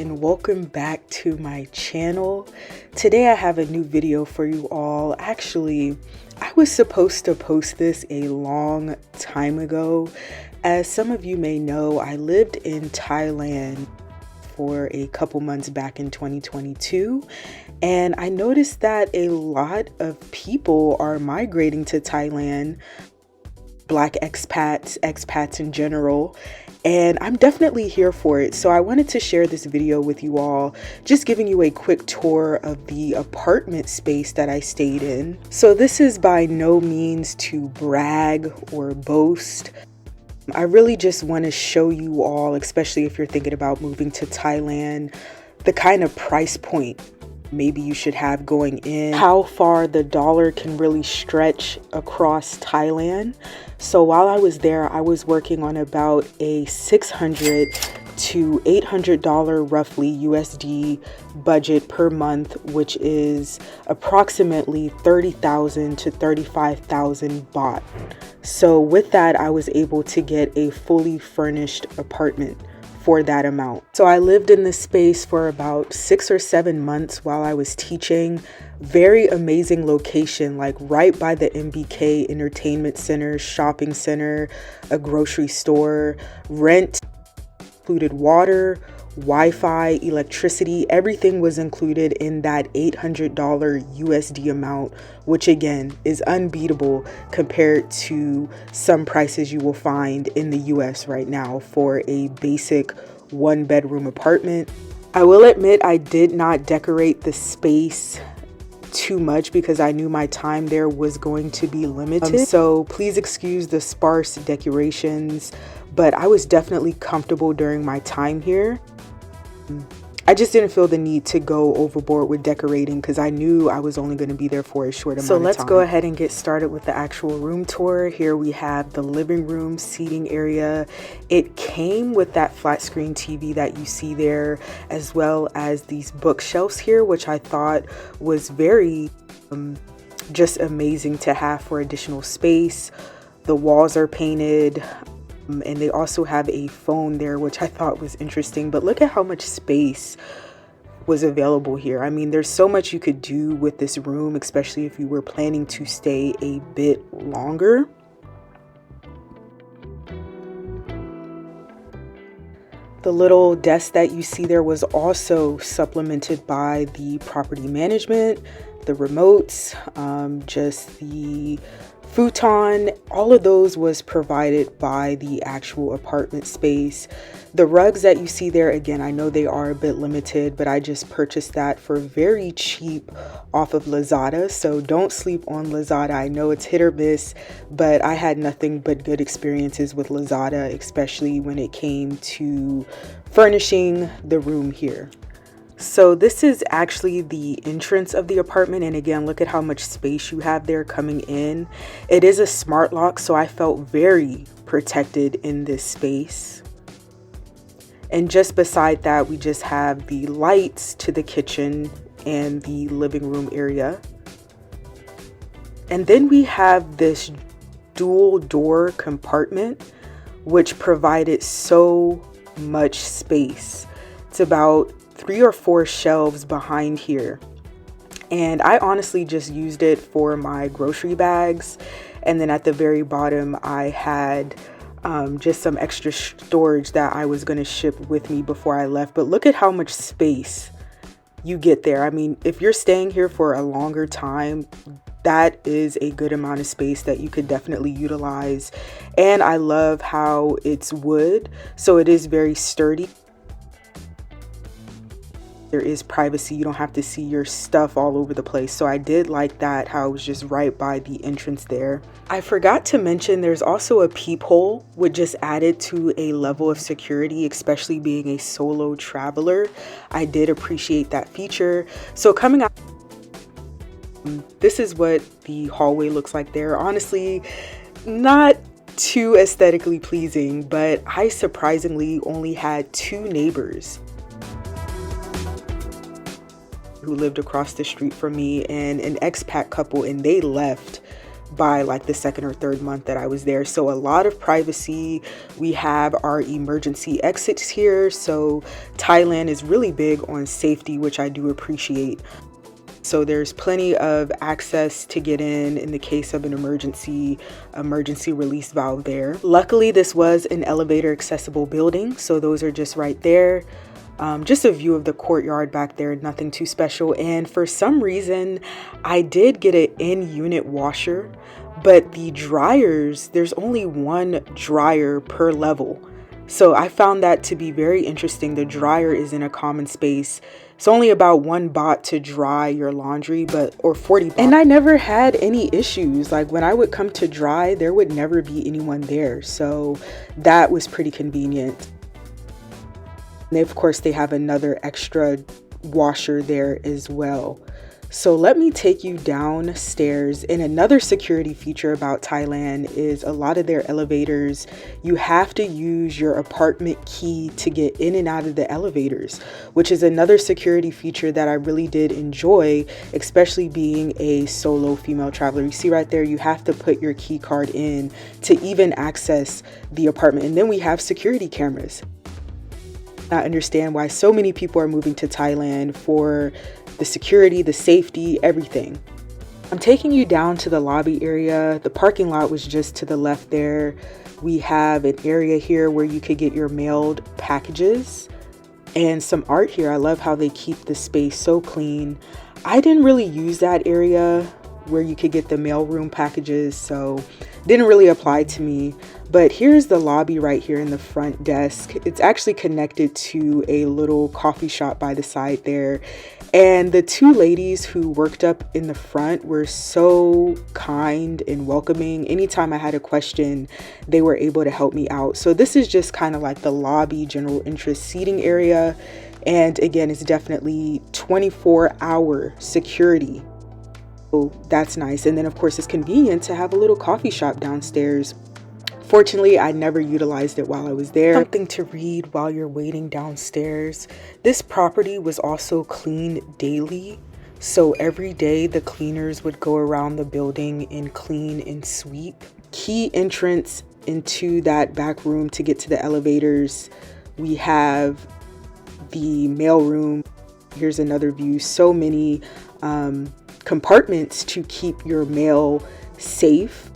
and welcome back to my channel. Today I have a new video for you all. Actually, I was supposed to post this a long time ago. As some of you may know, I lived in Thailand for a couple months back in 2022, and I noticed that a lot of people are migrating to Thailand, Black expats in general, and I'm definitely here for it. So I wanted to share this video with you all, just giving you a quick tour of the apartment space that I stayed in. So this is by no means to brag or boast. I really just want to show you all, especially if you're thinking about moving to Thailand, the kind of price point maybe you should have going in, how far the dollar can really stretch across Thailand. So while I was there, I was working on about a $600 to $800 roughly USD budget per month, which is approximately 30,000 to 35,000 baht. So with that, I was able to get a fully furnished apartment for that amount. So I lived in this space for about 6 or 7 months while I was teaching. Very amazing location, like right by the MBK Entertainment Center, shopping center, a grocery store. Rent included water, Wi-Fi, electricity, everything was included in that $800 USD amount, which again is unbeatable compared to some prices you will find in the US right now for a basic 1-bedroom apartment. I will admit I did not decorate the space too much because I knew my time there was going to be limited. So please excuse the sparse decorations, but I was definitely comfortable during my time here. I just didn't feel the need to go overboard with decorating because I knew I was only going to be there for a short amount of time. So let's go ahead and get started with the actual room tour. Here we have the living room seating area. It came with that flat screen TV that you see there, as well as these bookshelves here, which I thought was very just amazing to have for additional space. The walls are painted. And they also have a phone there, which I thought was interesting. But look at how much space was available here. I mean, there's so much you could do with this room, especially if you were planning to stay a bit longer. The little desk that you see there was also supplemented by the property management, the remotes, just the futon. All of those was provided by the actual apartment space. The rugs that you see there, again, I know they are a bit limited, but I just purchased that for very cheap off of Lazada. So don't sleep on Lazada. I know it's hit or miss, but I had nothing but good experiences with Lazada, especially when it came to furnishing the room here. So this is actually the entrance of the apartment, and again, look at how much space you have there coming in. It is a smart lock, so I felt very protected in this space. And just beside that, we just have the lights to the kitchen and the living room area. And then we have this dual door compartment, which provided so much space. It's about 3 or 4 shelves behind here, and I honestly just used it for my grocery bags. And then at the very bottom I had just some extra storage that I was going to ship with me before I left. But look at how much space you get there. I mean, if you're staying here for a longer time, that is a good amount of space that you could definitely utilize. And I love how it's wood, so it is very sturdy. There is privacy. You don't have to see your stuff all over the place. So I did like that, how it was just right by the entrance there. I forgot to mention there's also a peephole, which just added to a level of security, especially being a solo traveler. I did appreciate that feature. So coming out, this is what the hallway looks like there. Honestly, not too aesthetically pleasing, but I surprisingly only had 2 neighbors who lived across the street from me, and an expat couple, and they left by like the second or third month that I was there. So a lot of privacy. We have our emergency exits here. So Thailand is really big on safety, which I do appreciate. So there's plenty of access to get in the case of an emergency release valve there. Luckily, this was an elevator accessible building. So those are just right there. Just a view of the courtyard back there, nothing too special. And for some reason, I did get an in-unit washer, but the dryers, there's only one dryer per level. So I found that to be very interesting. The dryer is in a common space. It's only about 1 baht to dry your laundry, or 40 baht. And I never had any issues. Like when I would come to dry, there would never be anyone there. So that was pretty convenient. Of course, they have another extra washer there as well. So let me take you downstairs. And another security feature about Thailand is a lot of their elevators, you have to use your apartment key to get in and out of the elevators, which is another security feature that I really did enjoy, especially being a solo female traveler. You see right there, you have to put your key card in to even access the apartment. And then we have security cameras. I understand why so many people are moving to Thailand for the security, the safety, everything. I'm taking you down to the lobby area. The parking lot was just to the left there. We have an area here where you could get your mailed packages and some art here. I love how they keep the space so clean. I didn't really use that area where you could get the mailroom packages, so didn't really apply to me. But here's the lobby right here in the front desk. It's actually connected to a little coffee shop by the side there. And the two ladies who worked up in the front were so kind and welcoming. Anytime I had a question, they were able to help me out. So this is just kind of like the lobby general interest seating area. And again, it's definitely 24-hour security. So that's nice. And then of course, it's convenient to have a little coffee shop downstairs. Fortunately, I never utilized it while I was there. Something to read while you're waiting downstairs. This property was also cleaned daily. So every day the cleaners would go around the building and clean and sweep. Key entrance into that back room to get to the elevators. We have the mail room. Here's another view. So many compartments to keep your mail safe.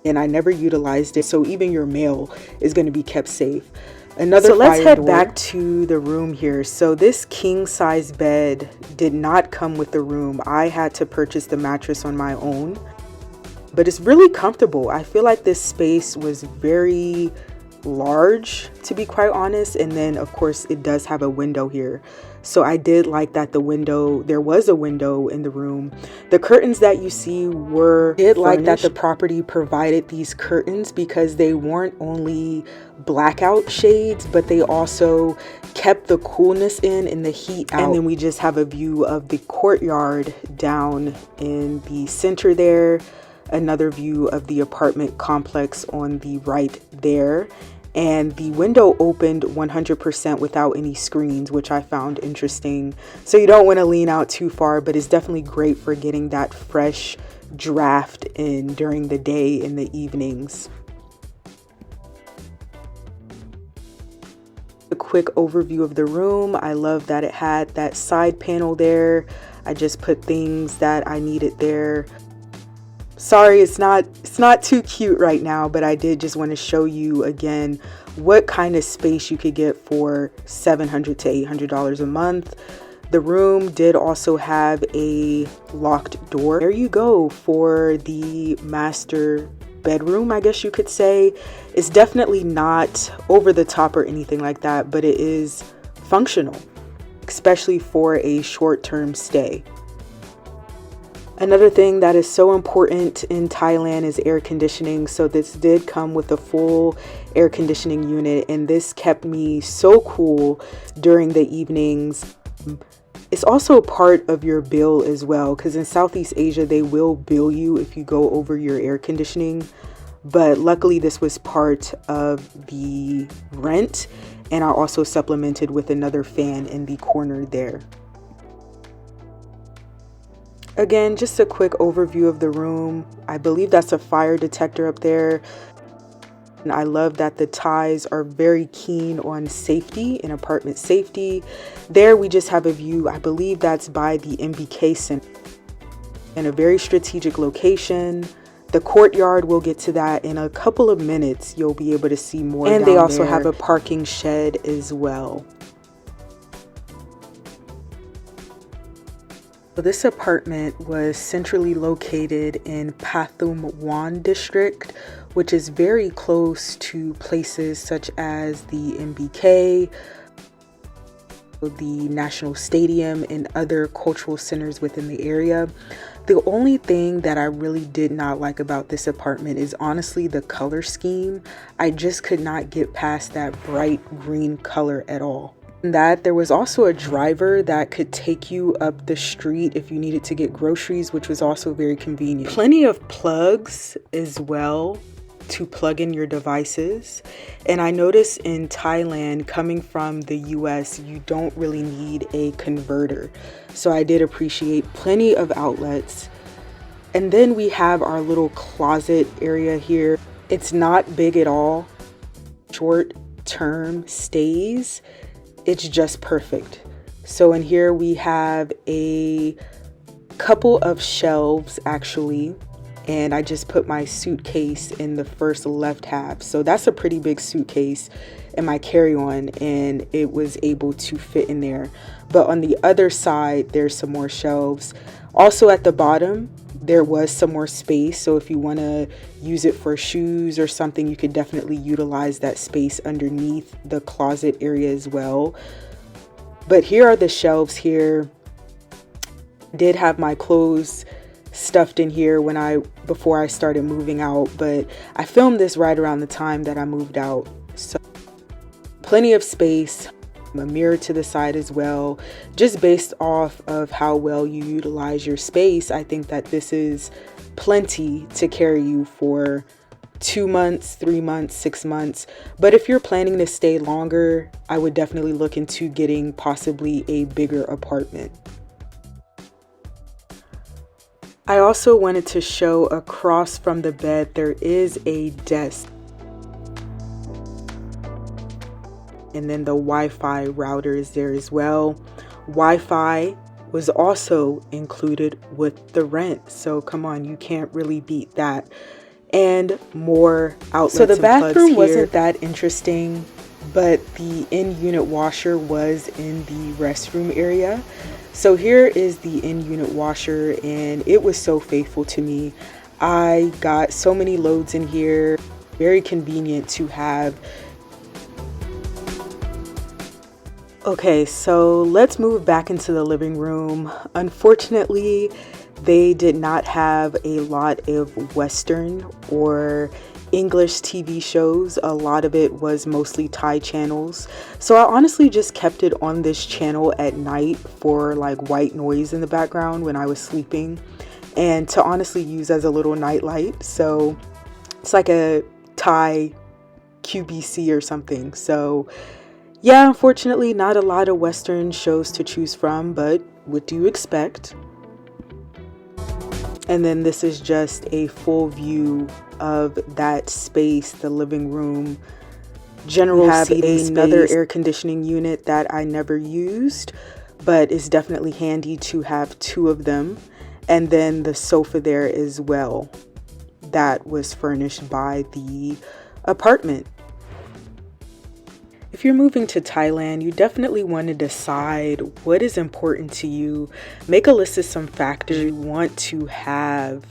And I never utilized it, so even your mail is going to be kept safe. So let's head back to the room here. So this king size bed did not come with the room. I had to purchase the mattress on my own, but it's really comfortable. I feel like this space was very large, to be quite honest. And then of course it does have a window here. So I did like that there was a window in the room. The curtains that you see like that the property provided these curtains because they weren't only blackout shades, but they also kept the coolness in and the heat out. And then we just have a view of the courtyard down in the center there. Another view of the apartment complex on the right there. And the window opened 100% without any screens, which I found interesting. So you don't want to lean out too far, but it's definitely great for getting that fresh draft in during the day and the evenings. A quick overview of the room. I love that it had that side panel there. I just put things that I needed there. Sorry, it's not too cute right now, but I did just want to show you again what kind of space you could get for $700 to $800 a month. The room did also have a locked door. There you go for the master bedroom, I guess you could say. It's definitely not over the top or anything like that, but it is functional, especially for a short-term stay. Another thing that is so important in Thailand is air conditioning. So this did come with a full air conditioning unit, and this kept me so cool during the evenings. It's also a part of your bill as well, because in Southeast Asia, they will bill you if you go over your air conditioning. But luckily, this was part of the rent, and I also supplemented with another fan in the corner there. Again, just a quick overview of the room. I believe that's a fire detector up there. And I love that the Thais are very keen on safety and apartment safety. There we just have a view. I believe that's by the MBK Center in a very strategic location. The courtyard, we'll get to that in a couple of minutes. You'll be able to see more. And they also have a parking shed as well. So this apartment was centrally located in Pathum Wan district, which is very close to places such as the MBK, the National Stadium, and other cultural centers within the area. The only thing that I really did not like about this apartment is honestly the color scheme. I just could not get past that bright green color at all. That there was also a driver that could take you up the street if you needed to get groceries, which was also very convenient. Plenty of plugs as well to plug in your devices. And I noticed in Thailand, coming from the US, you don't really need a converter. So I did appreciate plenty of outlets. And then we have our little closet area here. It's not big at all. Short term stays. It's just perfect. So in here we have a couple of shelves actually, and I just put my suitcase in the first left half. So that's a pretty big suitcase in my carry-on, and it was able to fit in there. But on the other side, there's some more shelves. Also at the bottom, there was some more space. So if you want to use it for shoes or something, you could definitely utilize that space underneath the closet area as well. But here are the shelves here. Did have my clothes stuffed in here before I started moving out, but I filmed this right around the time that I moved out. So plenty of space, a mirror to the side as well. Just based off of how well you utilize your space, I think that this is plenty to carry you for 2 months, 3 months, 6 months. But if you're planning to stay longer, I would definitely look into getting possibly a bigger apartment. I also wanted to show across from the bed, there is a desk. And then the Wi-Fi router is there as well. Wi-Fi was also included with the rent. So come on, you can't really beat that. And more outlets. So the bathroom wasn't that interesting, but the in-unit washer was in the restroom area. So here is the in-unit washer, and it was so faithful to me. I got so many loads in here. Very convenient to have. Okay, so let's move back into the living room. Unfortunately, they did not have a lot of Western or English TV shows. A lot of it was mostly Thai channels. So I honestly just kept it on this channel at night for like white noise in the background when I was sleeping, and to honestly use as a little night light. So it's like a Thai QBC or something. So yeah, unfortunately, not a lot of Western shows to choose from, but what do you expect? And then this is just a full view of that space, the living room. General seating space. Another air conditioning unit that I never used, but it's definitely handy to have 2 of them. And then the sofa there as well. That was furnished by the apartment. If you're moving to Thailand, you definitely want to decide what is important to you. Make a list of some factors you want to have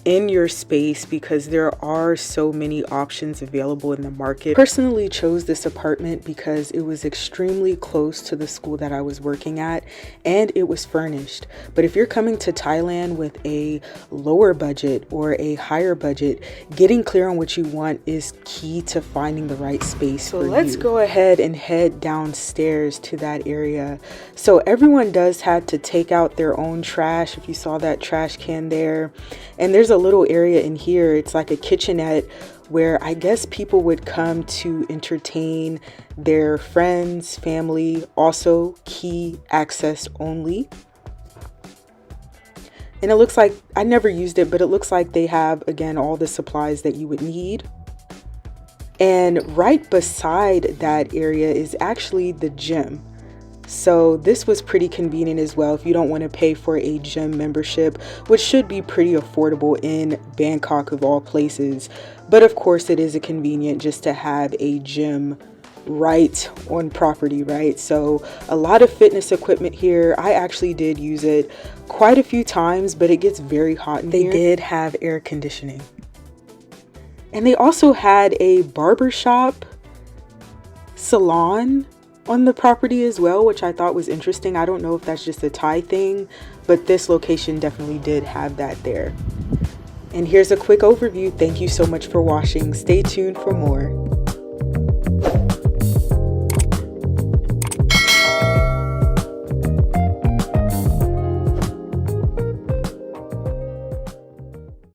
in your space, because there are so many options available in the market. Personally chose this apartment because it was extremely close to the school that I was working at, and it was furnished. But if you're coming to Thailand with a lower budget or a higher budget, getting clear on what you want is key to finding the right space for you. So let's go ahead and head downstairs to that area. So everyone does have to take out their own trash. If you saw that trash can there, and there's a little area in here. It's like a kitchenette where I guess people would come to entertain their friends, family, also key access only. And it looks like, I never used it, but it looks like they have, again, all the supplies that you would need. And right beside that area is actually the gym. So this was pretty convenient as well if you don't want to pay for a gym membership, which should be pretty affordable in Bangkok of all places. But of course it is a convenient just to have a gym right on property, right? So a lot of fitness equipment here. I actually did use it quite a few times, but it gets very hot in here. They did have air conditioning. And they also had a barbershop salon on the property as well, which I thought was interesting. I don't know if that's just a Thai thing, but this location definitely did have that there. And here's a quick overview. Thank you so much for watching. Stay tuned for more.